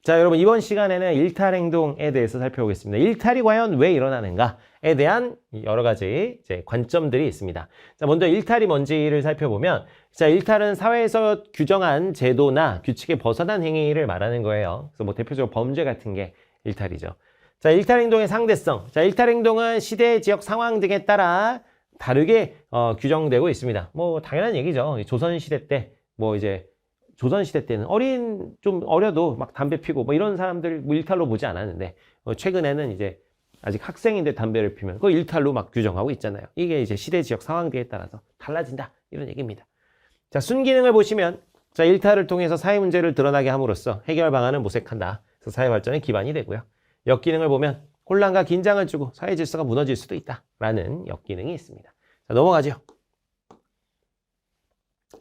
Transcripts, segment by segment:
자, 여러분 이번 시간에는 일탈 행동에 대해서 살펴보겠습니다. 일탈이 과연 왜 일어나는가에 대한 여러 가지 이제 관점들이 있습니다. 자, 먼저 일탈이 뭔지를 살펴보면, 자, 일탈은 사회에서 규정한 제도나 규칙에 벗어난 행위를 말하는 거예요. 그래서 뭐 대표적으로 범죄 같은 게 일탈이죠. 자, 일탈 행동의 상대성. 자, 일탈 행동은 시대, 지역, 상황 등에 따라 다르게 규정되고 있습니다. 뭐 당연한 얘기죠. 조선시대 때 뭐 이제 조선시대 때는 좀 어려도 막 담배 피고 뭐 이런 사람들 뭐 일탈로 보지 않았는데, 최근에는 이제 아직 학생인데 담배를 피면 그거 일탈로 막 규정하고 있잖아요. 이게 이제 시대, 지역, 상황들에 따라서 달라진다, 이런 얘기입니다. 자, 순기능을 보시면, 자, 일탈을 통해서 사회 문제를 드러나게 함으로써 해결 방안을 모색한다. 그래서 사회 발전의 기반이 되고요. 역기능을 보면 혼란과 긴장을 주고 사회 질서가 무너질 수도 있다라는 역기능이 있습니다. 자, 넘어가죠.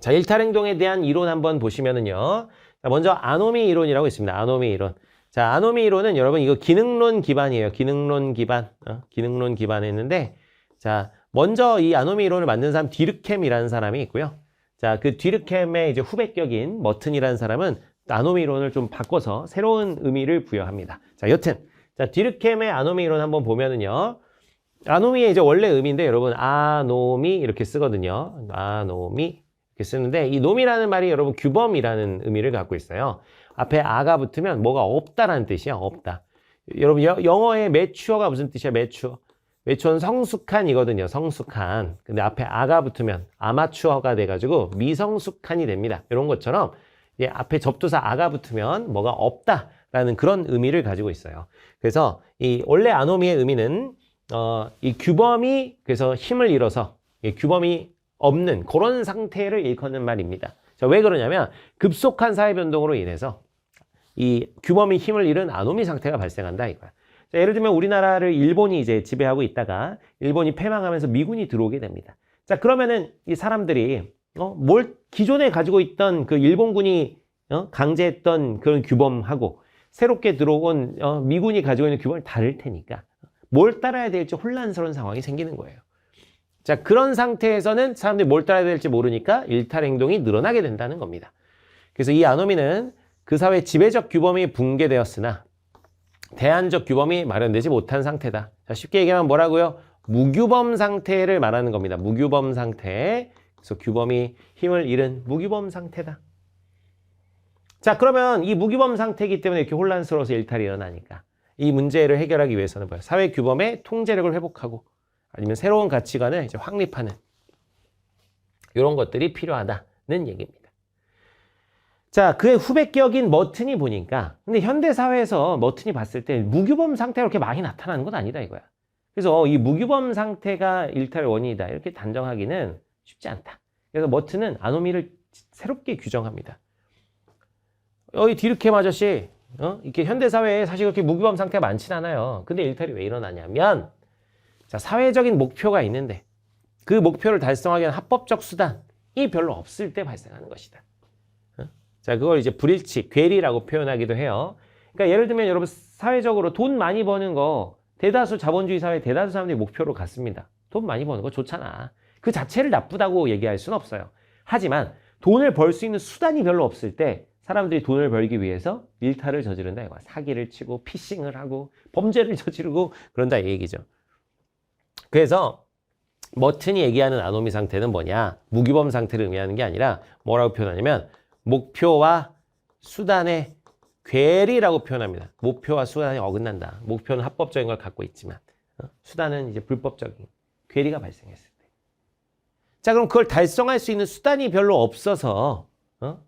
자, 일탈 행동에 대한 이론 한번 보시면은요. 자, 먼저 아노미 이론이라고 있습니다. 아노미 이론. 자, 아노미 이론은 여러분 이거 기능론 기반이에요. 기능론 기반. 기능론 기반에 있는데, 자, 먼저 이 아노미 이론을 만든 사람 디르켐이라는 사람이 있고요. 자, 그 디르켐의 이제 후배격인 머튼이라는 사람은 아노미 이론을 좀 바꿔서 새로운 의미를 부여합니다. 자, 여튼 자, 디르켐의 아노미 이론 한번 보면은요. 아노미의 이제 원래 의미인데 여러분 아노미 이렇게 쓰거든요. 아노미 이렇게 쓰는데, 이 놈이라는 말이 여러분 규범이라는 의미를 갖고 있어요. 앞에 아가 붙으면 뭐가 없다라는 뜻이야. 없다. 여러분 영어의 매추어가 무슨 뜻이야? 매추어. 매추어는 성숙한이거든요. 성숙한. 근데 앞에 아가 붙으면 아마추어가 돼가지고 미성숙한이 됩니다. 이런 것처럼 앞에 접두사 아가 붙으면 뭐가 없다라는 그런 의미를 가지고 있어요. 그래서 이 원래 아노미의 의미는 이 규범이 그래서 힘을 잃어서 규범이 없는 그런 상태를 일컫는 말입니다. 자, 왜 그러냐면 급속한 사회 변동으로 인해서 이 규범이 힘을 잃은 아노미 상태가 발생한다 이거야. 자, 예를 들면 우리나라를 일본이 이제 지배하고 있다가 일본이 패망하면서 미군이 들어오게 됩니다. 자, 그러면은 이 사람들이 기존에 가지고 있던 그 일본군이 강제했던 그런 규범하고 새롭게 들어온 미군이 가지고 있는 규범이 다를 테니까 뭘 따라야 될지 혼란스러운 상황이 생기는 거예요. 자, 그런 상태에서는 사람들이 뭘 따라야 될지 모르니까 일탈 행동이 늘어나게 된다는 겁니다. 그래서 이 아노미는 그 사회의 지배적 규범이 붕괴되었으나 대안적 규범이 마련되지 못한 상태다. 자, 쉽게 얘기하면 뭐라고요? 무규범 상태를 말하는 겁니다. 무규범 상태. 그래서 규범이 힘을 잃은 무규범 상태다. 자, 그러면 이 무규범 상태이기 때문에 이렇게 혼란스러워서 일탈이 일어나니까 이 문제를 해결하기 위해서는 뭐예요? 사회 규범의 통제력을 회복하고 아니면 새로운 가치관을 이제 확립하는 이런 것들이 필요하다는 얘기입니다. 자, 그의 후배격인 머튼이 보니까, 근데 현대사회에서 머튼이 봤을 때 무규범 상태가 그렇게 많이 나타나는 건 아니다 이거야. 그래서 이 무규범 상태가 일탈 원인이다 이렇게 단정하기는 쉽지 않다. 그래서 머튼은 아노미를 새롭게 규정합니다. 이 디르켐 아저씨, 이렇게 현대사회에 사실 그렇게 무규범 상태가 많진 않아요. 근데 일탈이 왜 일어나냐면, 자, 사회적인 목표가 있는데 그 목표를 달성하기 위한 합법적 수단이 별로 없을 때 발생하는 것이다. 자, 그걸 이제 불일치, 괴리라고 표현하기도 해요. 그러니까 예를 들면 여러분 사회적으로 돈 많이 버는 거 대다수 자본주의 사회 대다수 사람들이 목표로 갖습니다. 돈 많이 버는 거 좋잖아. 그 자체를 나쁘다고 얘기할 수는 없어요. 하지만 돈을 벌 수 있는 수단이 별로 없을 때 사람들이 돈을 벌기 위해서 일탈을 저지른다 이거야. 사기를 치고 피싱을 하고 범죄를 저지르고 그런다 이 얘기죠. 그래서 머튼이 얘기하는 아노미 상태는 뭐냐? 무규범 상태를 의미하는 게 아니라 뭐라고 표현하냐면 목표와 수단의 괴리라고 표현합니다. 목표와 수단이 어긋난다. 목표는 합법적인 걸 갖고 있지만 수단은 이제 불법적인 괴리가 발생했을 때. 자, 그럼 그걸 달성할 수 있는 수단이 별로 없어서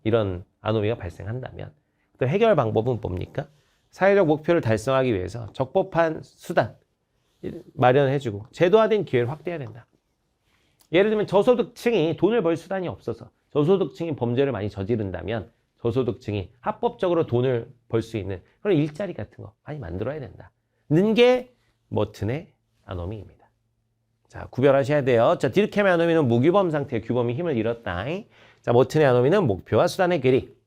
이런 아노미가 발생한다면 또 해결 방법은 뭡니까? 사회적 목표를 달성하기 위해서 적법한 수단 마련해주고 제도화된 기회를 확대해야 된다. 예를 들면 저소득층이 돈을 벌 수단이 없어서 저소득층이 범죄를 많이 저지른다면 저소득층이 합법적으로 돈을 벌 수 있는 그런 일자리 같은 거 많이 만들어야 된다는 게 머튼의 아노미입니다. 자, 구별하셔야 돼요. 자, 디르켐의 아노미는 무규범 상태의 규범이 힘을 잃었다. 자, 머튼의 아노미는 목표와 수단의 괴리.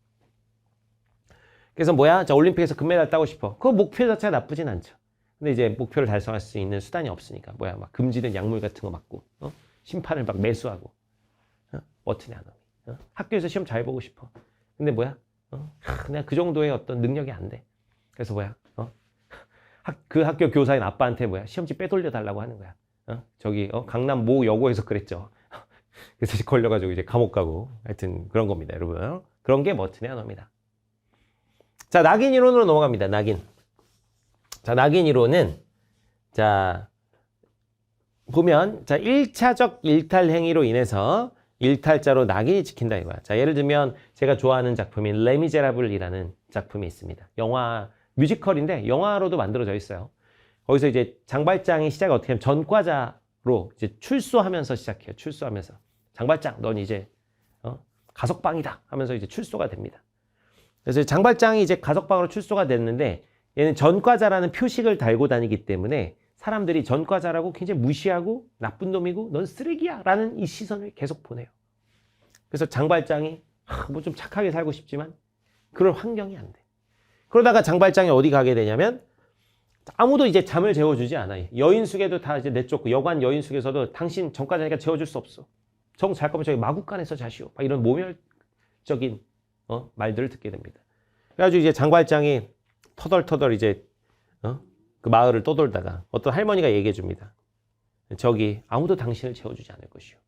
그래서 뭐야? 자, 올림픽에서 금메달 따고 싶어. 그 목표 자체가 나쁘진 않죠. 근데 이제 목표를 달성할 수 있는 수단이 없으니까 뭐야? 막 금지된 약물 같은 거 맞고 심판을 막 매수하고 머튼의 아노미. 학교에서 시험 잘 보고 싶어. 근데 뭐야? 내가 그 정도의 어떤 능력이 안 돼. 그래서 뭐야? 그 학교 교사인 아빠한테 뭐야? 시험지 빼돌려 달라고 하는 거야. 저기 강남 모 여고에서 그랬죠. 그래서 이제 걸려가지고 이제 감옥 가고 하여튼 그런 겁니다, 여러분. 그런 게 머튼의 안호입니다. 자, 낙인 이론으로 넘어갑니다. 낙인. 자, 낙인 이론은 자 보면 자 1차적 일탈 행위로 인해서 일탈자로 낙인이 찍힌다 이거야. 자, 예를 들면 제가 좋아하는 작품인 레미제라블이라는 작품이 있습니다. 영화 뮤지컬인데 영화로도 만들어져 있어요. 거기서 이제 장발장이 시작이 어떻게 하면 전과자로 이제 출소하면서 시작해요. 출소하면서 장발장, 넌 이제 가석방이다 하면서 이제 출소가 됩니다. 그래서 장발장이 이제 가석방으로 출소가 됐는데 얘는 전과자라는 표식을 달고 다니기 때문에 사람들이 전과자라고 굉장히 무시하고 나쁜 놈이고 넌 쓰레기야 라는 이 시선을 계속 보내요. 그래서 장발장이 뭐 좀 착하게 살고 싶지만 그럴 환경이 안 돼. 그러다가 장발장이 어디 가게 되냐면 아무도 이제 잠을 재워주지 않아요. 여인숙에도 다 이제 내쫓고 여관 여인숙에서도 당신 전과자니까 재워줄 수 없어. 정 잘 거면 저기 마구간에서 자시오. 막 이런 모멸적인 말들을 듣게 됩니다. 그래가지고 이제 장발장이 터덜터덜 이제 그 마을을 떠돌다가 어떤 할머니가 얘기해 줍니다. 저기 아무도 당신을 재워주지 않을 것이오.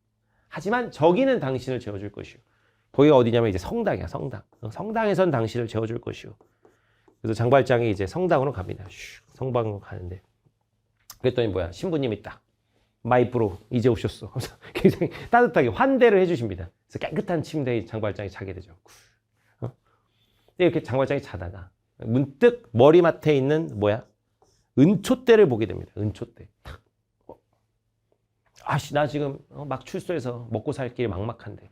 하지만 저기는 당신을 재워줄 것이오. 거기가 어디냐면 이제 성당이야, 성당. 성당에선 당신을 재워줄 것이오. 그래서 장발장이 이제 성당으로 갑니다. 성당으로 가는데 그랬더니 뭐야, 신부님이 딱 마이프로 이제 오셨어. 굉장히 따뜻하게 환대를 해주십니다. 그래서 깨끗한 침대에 장발장이 자게 되죠. 이렇게 장발장이 자다가 문득 머리맡에 있는 뭐야, 은초대를 보게 됩니다. 은초대. 아씨, 나 지금 막 출소해서 먹고 살 길이 막막한데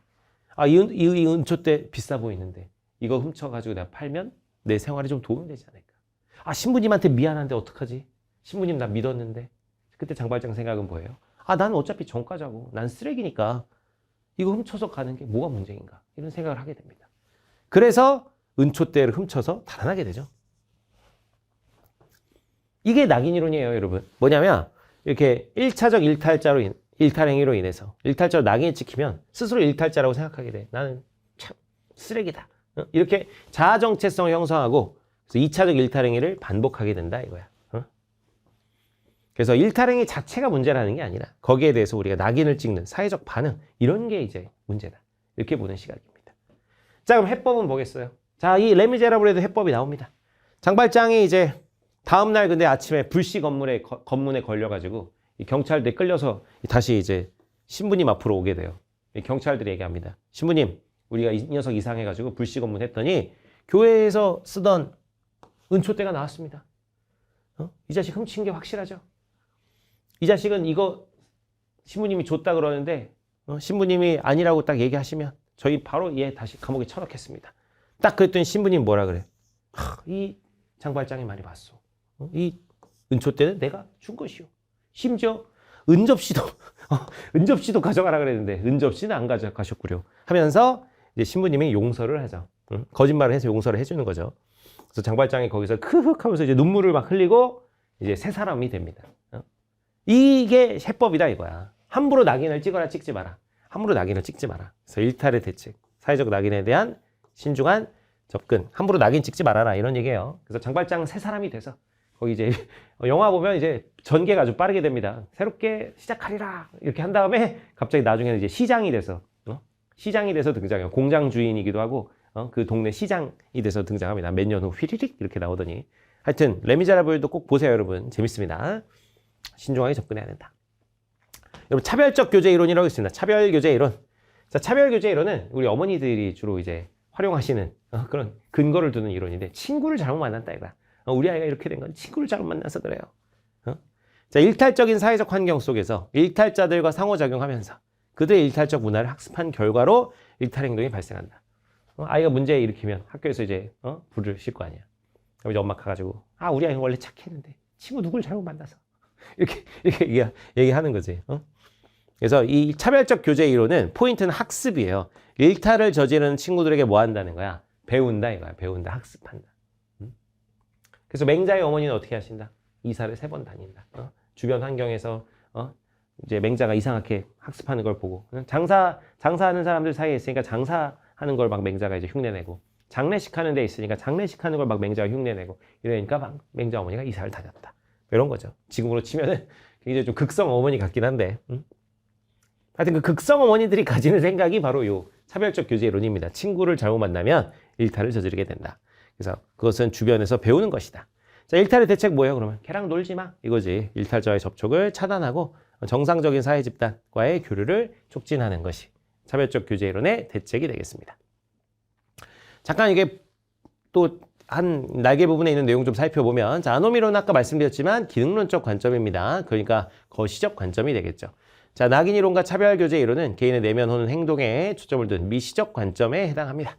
이 은초대 비싸 보이는데 이거 훔쳐가지고 내가 팔면 내 생활에 좀 도움이 되지 않을까. 신부님한테 미안한데 어떡하지? 신부님 나 믿었는데. 그때 장발장 생각은 뭐예요? 난 어차피 전과자고 난 쓰레기니까 이거 훔쳐서 가는 게 뭐가 문제인가, 이런 생각을 하게 됩니다. 그래서 은초대를 훔쳐서 달아나게 되죠. 이게 낙인이론이에요, 여러분. 뭐냐면 이렇게 1차적 일탈행위로 인해서 일탈자로 낙인이 찍히면 스스로 일탈자라고 생각하게 돼. 나는 참 쓰레기다. 이렇게 자아 정체성을 형성하고 그래서 2차적 일탈행위를 반복하게 된다 이거야. 그래서 일탈행위 자체가 문제라는 게 아니라 거기에 대해서 우리가 낙인을 찍는 사회적 반응, 이런 게 이제 문제다. 이렇게 보는 시각입니다. 자, 그럼 해법은 뭐겠어요? 자, 이 레미제라블에도 해법이 나옵니다. 장발장이 이제 다음날 근데 아침에 불시 검문에 걸려가지고 이 경찰들이 끌려서 다시 이제 신부님 앞으로 오게 돼요. 경찰들이 얘기합니다. 신부님, 우리가 이 녀석 이상해가지고 불시 검문했더니 교회에서 쓰던 은초대가 나왔습니다. 이 자식 훔친 게 확실하죠? 이 자식은 이거 신부님이 줬다 그러는데 신부님이 아니라고 딱 얘기하시면 저희 바로 얘 다시 감옥에 쳐넣겠습니다. 딱 그랬더니 신부님 뭐라 그래? 이 장발장이 말이 맞소. 이 은초대는 내가 준 것이오. 심지어 은접시도 가져가라 그랬는데 은접시는 안 가져가셨구려 하면서 이제 신부님이 용서를 하죠. 거짓말을 해서 용서를 해주는 거죠. 그래서 장발장이 거기서 크흑 하면서 이제 눈물을 막 흘리고 이제 새 사람이 됩니다. 이게 해법이다 이거야. 함부로 낙인을 찍어라 찍지 마라. 함부로 낙인을 찍지 마라. 그래서 일탈의 대책, 사회적 낙인에 대한 신중한 접근, 함부로 낙인 찍지 말아라, 이런 얘기예요. 그래서 장발장 새 사람이 돼서 거기 이제 영화 보면 이제 전개가 아주 빠르게 됩니다. 새롭게 시작하리라 이렇게 한 다음에 갑자기 나중에는 이제 시장이 돼서 등장해요. 공장 주인이기도 하고 그 동네 시장이 돼서 등장합니다. 몇 년 후 휘리릭 이렇게 나오더니. 하여튼 레미제라블도 꼭 보세요, 여러분. 재밌습니다. 신중하게 접근해야 된다. 여러분, 차별적 교제 이론이라고 있습니다. 차별 교제 이론. 자, 차별 교제 이론은 우리 어머니들이 주로 이제 활용하시는 그런 근거를 두는 이론인데, 친구를 잘못 만났다 이거야. 우리 아이가 이렇게 된 건 친구를 잘못 만나서 그래요. 자, 일탈적인 사회적 환경 속에서 일탈자들과 상호작용하면서 그들의 일탈적 문화를 학습한 결과로 일탈 행동이 발생한다. 아이가 문제 일으키면 학교에서 이제 불을 쉴 거 아니야. 그럼 이제 엄마 가가지고 우리 아이는 원래 착했는데 친구 누굴 잘못 만나서 이렇게 얘기하는 거지. 그래서 이 차별적 교제 이론은 포인트는 학습이에요. 일탈을 저지르는 친구들에게 뭐 한다는 거야? 배운다 이거야. 배운다, 학습한다. 그래서 맹자의 어머니는 어떻게 하신다? 이사를 3번 다닌다. 주변 환경에서 이제 맹자가 이상하게 학습하는 걸 보고 장사하는 사람들 사이에 있으니까 장사하는 걸 막 맹자가 이제 흉내내고 장례식 하는 데 있으니까 장례식 하는 걸 막 맹자가 흉내내고 이러니까 막 맹자 어머니가 이사를 다녔다. 이런 거죠. 지금으로 치면은 굉장히 좀 극성 어머니 같긴 한데. 하여튼 그 극성 어머니들이 가지는 생각이 바로 요 차별적 교제 이론입니다. 친구를 잘못 만나면 일탈을 저지르게 된다. 그래서 그것은 주변에서 배우는 것이다. 자, 일탈의 대책 뭐예요? 그러면 걔랑 놀지 마 이거지. 일탈자와의 접촉을 차단하고 정상적인 사회 집단과의 교류를 촉진하는 것이 차별적 교제 이론의 대책이 되겠습니다. 잠깐 이게 또 한 날개 부분에 있는 내용 좀 살펴보면, 자, 아노미론은 아까 말씀드렸지만 기능론적 관점입니다. 그러니까 거시적 관점이 되겠죠. 자, 낙인 이론과 차별 교제 이론은 개인의 내면 혹은 행동에 초점을 둔 미시적 관점에 해당합니다.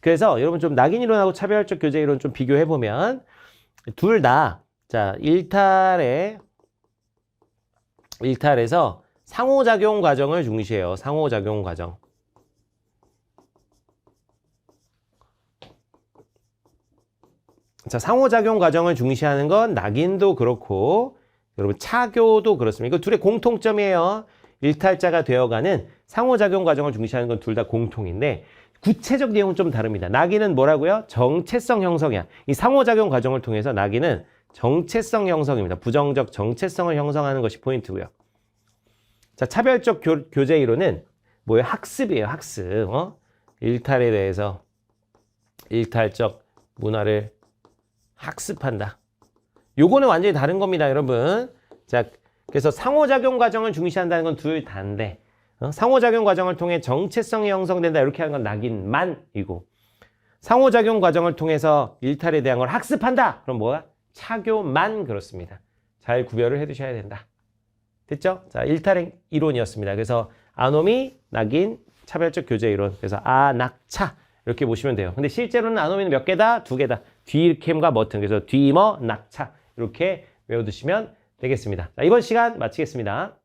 그래서 여러분 좀 낙인 이론하고 차별적 교제 이론 좀 비교해 보면 둘 다 자, 일탈에서 상호작용 과정을 중시해요. 상호작용 과정. 자, 상호작용 과정을 중시하는 건 낙인도 그렇고 여러분 차교도 그렇습니다. 이거 둘의 공통점이에요. 일탈자가 되어가는 상호작용 과정을 중시하는 건 둘 다 공통인데 구체적 내용은 좀 다릅니다. 낙인은 뭐라고요? 정체성 형성이야. 이 상호작용 과정을 통해서 낙인은 정체성 형성입니다. 부정적 정체성을 형성하는 것이 포인트고요. 자, 차별적 교제 이론은 뭐예요? 학습이에요. 학습. 일탈에 대해서 일탈적 문화를 학습한다. 요거는 완전히 다른 겁니다, 여러분. 자, 그래서 상호작용 과정을 중시한다는 건 둘 다인데 상호작용 과정을 통해 정체성이 형성된다 이렇게 하는 건 낙인만이고 상호작용 과정을 통해서 일탈에 대한 걸 학습한다. 그럼 뭐야? 차교만 그렇습니다. 잘 구별을 해두셔야 된다. 됐죠? 자, 일탈 이론이었습니다. 그래서 아노미, 낙인, 차별적 교제 이론. 그래서 아낙차 이렇게 보시면 돼요. 근데 실제로는 아노미는 몇 개다? 두 개다. 뒤캠과 머튼. 그래서 뒤머, 낙차 이렇게 외워두시면 되겠습니다. 자, 이번 시간 마치겠습니다.